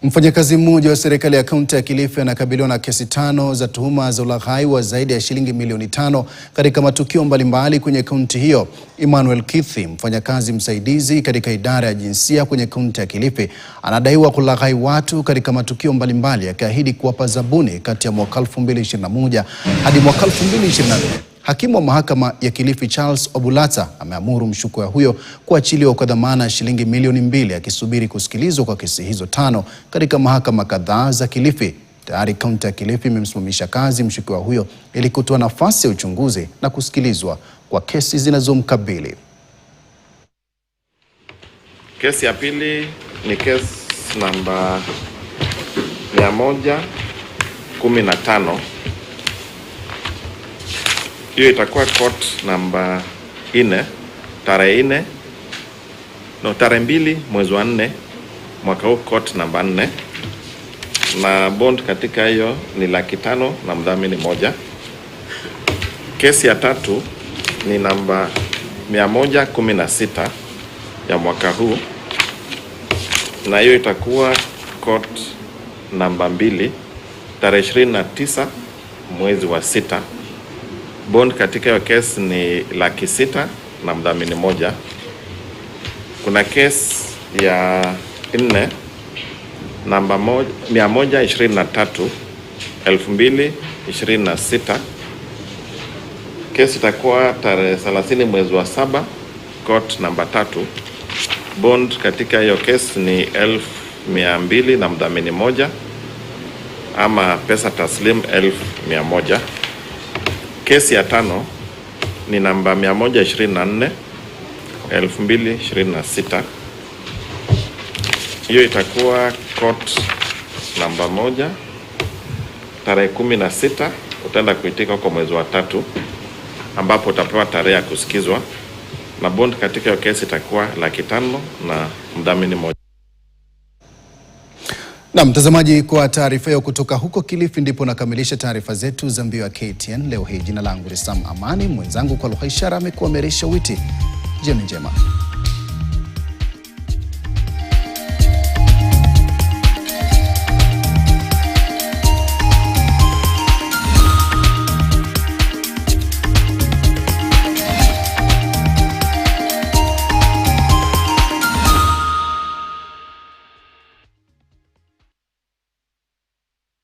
Mfanyakazi mmoja wa serikali ya kaunti ya Kilifi anakabiliwa na kesi 5 za tuhuma za ulaghai wa zaidi ya shilingi milioni 5 katika matukio mbalimbali kwenye kaunti hiyo. Emmanuel Kithi, mfanyakazi msaidizi katika idara ya jinsia kwenye kaunti ya Kilifi, anadaiwa kulaghai watu katika matukio mbalimbali, akiahidi kuwapa zabuni kati ya mwaka 2021 hadi mwaka 2024. Hakimu wa mahakama ya Kilifi Charles Obulata ameamuru mshukiwa huyo kuachiliwa kwa dhamana ya shilingi milioni 2 akisubiri kusikilizwa kwa kesi hizo 5 katika mahakama kadhaa za Kilifi. Tayari kaunti ya Kilifi imemsimamisha kazi mshukiwa huyo ili kutoa nafasi ya uchunguzi na kusikilizwa kwa kesi zinazomkabili. Kesi ya pili ni kesi namba 115. Hiyo itakuwa court namba 4 tarehe 2 mwezi wa 4 mwaka huu, court namba 4, na bond katika hiyo ni 500,000 na mdhamini 1. Kesi ya tatu ni namba 116 ya mwaka huu, na hiyo itakuwa court namba 2 tarehe 29 mwezi wa 6. Bond katika hiyo kesi ni 600,000 na mdhamini 1. Kuna kesi ya 4 namba 123 2026. Kesi itakuwa tarehe 30 mwezi wa 7, court namba 3. Bond katika hiyo kesi ni 200,000 na mdhamini 1, ama pesa taslim 100,000. Kesi ya 5 ni namba 124 2026. Hiyo itakuwa court namba 1 tarehe 16. Utaenda kuitika kwa mwezi wa 3, ambapo utapewa tarehe ya kusikizwa, na bond katika hiyo kesi itakuwa 500,000 na mdhamini 1. Na mtazamaji, kwa taarifa hiyo kutoka huko Kilifi ndipo nakamilisha taarifa zetu za mbio ya KTN leo hii. Jina langu ni Sam Amani, mwenzangu kwa lugha ishara amekuwa Merisha Witi. Jioni njema.